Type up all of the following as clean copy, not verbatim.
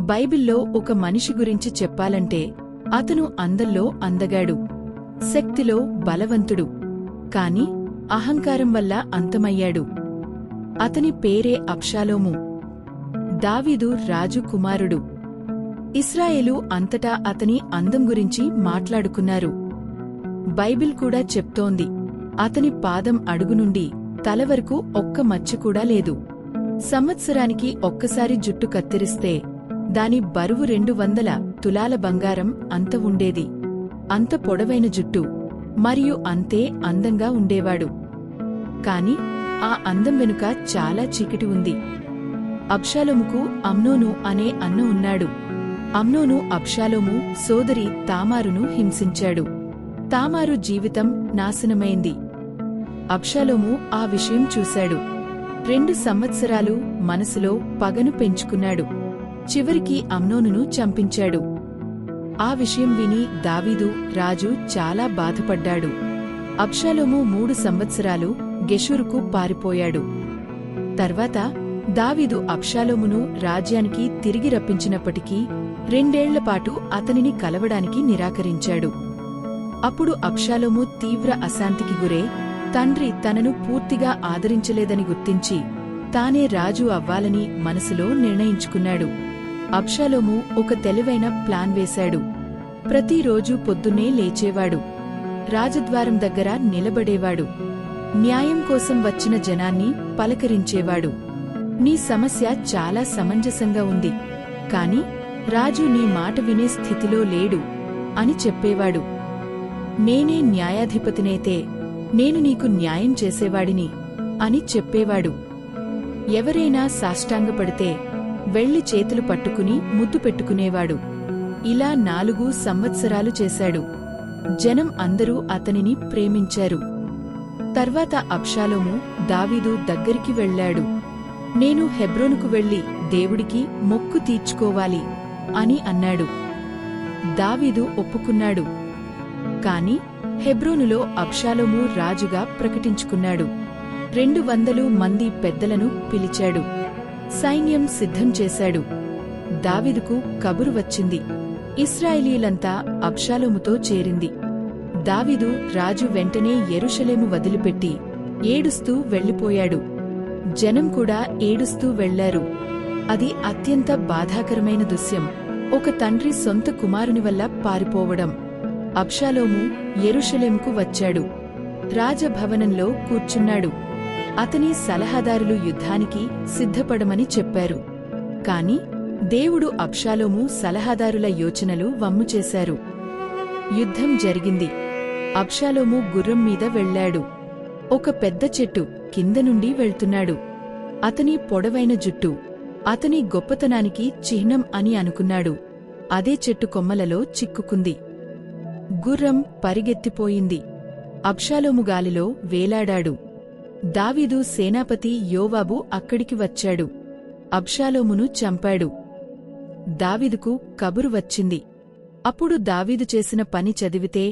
బైబిల్లో ఒక మనిషి గురించి చెప్పాలంటే అతను అందంలో అందగాడు, శక్తిలో బలవంతుడు, కాని అహంకారం వల్ల అంతమయ్యాడు. అతని పేరే అబ్షాలోము. దావీదు రాజు కుమారుడు. ఇశ్రాయేలు అంతటా అతని అందం గురించి మాట్లాడుకున్నారు. బైబిల్ కూడా చెప్తోంది, అతని పాదం అడుగు నుండి తల వరకు ఒక్క మచ్చ కూడా లేదు. సంవత్సరానికి ఒక్కసారి జుట్టు కత్తిరిస్తే దాని బరువు 200 తులాల బంగారం అంత ఉండేది. అంత పొడవైన జుట్టు, మరియు అంతే అందంగా ఉండేవాడు. కాని ఆ అందం వెనుక చాలా చీకటి ఉంది. అబ్షాలోముకు అమ్నోను అనే అన్న ఉన్నాడు. అమ్నోను అబ్షాలోము సోదరి తామారును హింసించాడు. తామారు జీవితం నాశనమైంది. అబ్షాలోము ఆ విషయం చూశాడు. 2 సంవత్సరాలు మనసులో పగను పెంచుకున్నాడు. చివరికి అమ్నోనును చంపించాడు. ఆ విషయం విని దావీదు రాజు చాలా బాధపడ్డాడు. అబ్షాలోము 3 సంవత్సరాలు గెషూరుకు పారిపోయాడు. తర్వాత దావీదు అబ్షాలోమును రాజ్యానికి తిరిగి రప్పించినప్పటికీ 2 ఏళ్లపాటు అతనిని కలవడానికి నిరాకరించాడు. అప్పుడు అబ్షాలోము తీవ్ర అశాంతికి గురై తండ్రి తనను పూర్తిగా ఆదరించలేదని గుర్తించి తానే రాజు అవ్వాలని మనసులో నిర్ణయించుకున్నాడు. అబ్షాలోము ఒక తెలివైన ప్లాన్ వేశాడు. ప్రతిరోజూ పొద్దున్నే లేచేవాడు. రాజద్వారం దగ్గర నిలబడేవాడు. న్యాయం కోసం వచ్చిన జనాన్ని పలకరించేవాడు. నీ సమస్య చాలా సమంజసంగా ఉంది, కాని రాజు నీ మాట వినే స్థితిలో లేడు అని చెప్పేవాడు. నేనే న్యాయాధిపతినైతే నేను నీకు న్యాయం చేసేవాడిని అని చెప్పేవాడు. ఎవరైనా సాష్టాంగపడితే వెళ్లి చేతులు పట్టుకుని ముద్దు పెట్టుకునేవాడు. ఇలా 4 సంవత్సరాలు చేశాడు. జనం అందరూ అతనిని ప్రేమించారు. తర్వాత అబ్షాలోము దావీదు దగ్గరికి వెళ్లాడు. నేను హెబ్రోనుకు వెళ్లి దేవుడికి మొక్కు తీర్చుకోవాలి అని అన్నాడు. దావీదు ఒప్పుకున్నాడు. కాని హెబ్రోనులో అబ్షాలోము రాజుగా ప్రకటించుకున్నాడు. 200 మంది పెద్దలను పిలిచాడు. సైన్యం సిద్ధం చేశాడు. దావీదుకు కబురు వచ్చింది. ఇశ్రాయేలీయులంతా అబ్షాలోముతో చేరింది. దావీదు రాజు వెంటనే యెరూషలేము వదిలిపెట్టి ఏడుస్తూ వెళ్లిపోయాడు. జనం కూడా ఏడుస్తూ వెళ్లారు. అది అత్యంత బాధాకరమైన దృశ్యం. ఒక తండ్రి సొంత కుమారుని వల్ల పారిపోవడం. అబ్షాలోము యెరూషలేముకు వచ్చాడు. రాజభవనంలో కూర్చున్నాడు. అతని సలహాదారులు యుద్ధానికి సిద్ధపడమని చెప్పారు. కాని దేవుడు అబ్షాలోము సలహాదారుల యోచనలు వమ్ము చేశారు. యుద్ధం జరిగింది. అబ్షాలోము గుర్రం మీద వెళ్లాడు. ఒక పెద్ద చెట్టు కింద నుండి వెళ్తున్నాడు. అతని పొడవైన జుట్టు అతని గొప్పతనానికి చిహ్నం అని అనుకున్నాడు. అదే చెట్టు కొమ్మలలో చిక్కుకుంది. గుర్రం పరిగెత్తిపోయింది. అబ్షాలోము గాలిలో వేలాడాడు. దావీదు సేనాపతి యోవాబు అక్కడికి వచ్చాడు. అబ్షాలోమును చంపాడు. దావీదుకు కబురు వచ్చింది. అప్పుడు దావీదు చేసిన పని చదివితే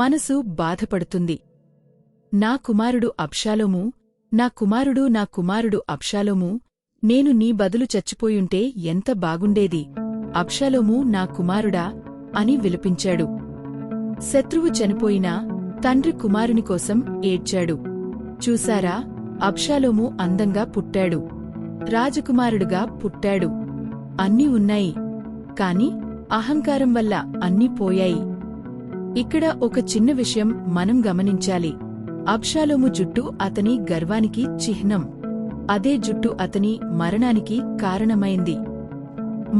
మనసు బాధపడుతుంది. నా కుమారుడు అబ్షాలోము, నా కుమారుడు, నా కుమారుడు అబ్షాలోము, నేను నీ బదులు చచ్చిపోయుంటే ఎంత బాగుండేది, అబ్షాలోము నా కుమారుడా అని విలపించాడు. శత్రువు చనిపోయినా తండ్రి కుమారుని కోసం ఏడ్చాడు. చూసారా, అబ్షాలోము అందంగా పుట్టాడు, రాజకుమారుడుగా పుట్టాడు, అన్నీ ఉన్నాయి. కాని అహంకారం వల్ల అన్నీ పోయాయి. ఇక్కడ ఒక చిన్న విషయం మనం గమనించాలి. అబ్షాలోము జుట్టు అతని గర్వానికి చిహ్నం. అదే జుట్టు అతని మరణానికి కారణమైంది.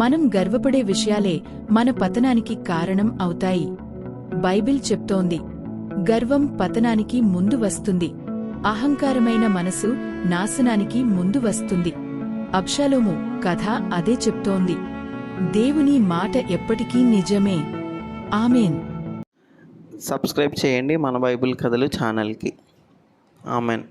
మనం గర్వపడే విషయాలే మన పతనానికి కారణం అవుతాయి. బైబిల్ చెప్తోంది, గర్వం పతనానికి ముందు వస్తుంది, అహంకారమైన మనసు నాశనానికి ముందు వస్తుంది. అబ్షాలోము కథ అదే చెప్తోంది. దేవుని మాట ఎప్పటికీ నిజమే. ఆమేన్. సబ్స్క్రైబ్ చేయండి మన బైబిల్ కథలు ఛానల్కి. ఆమేన్.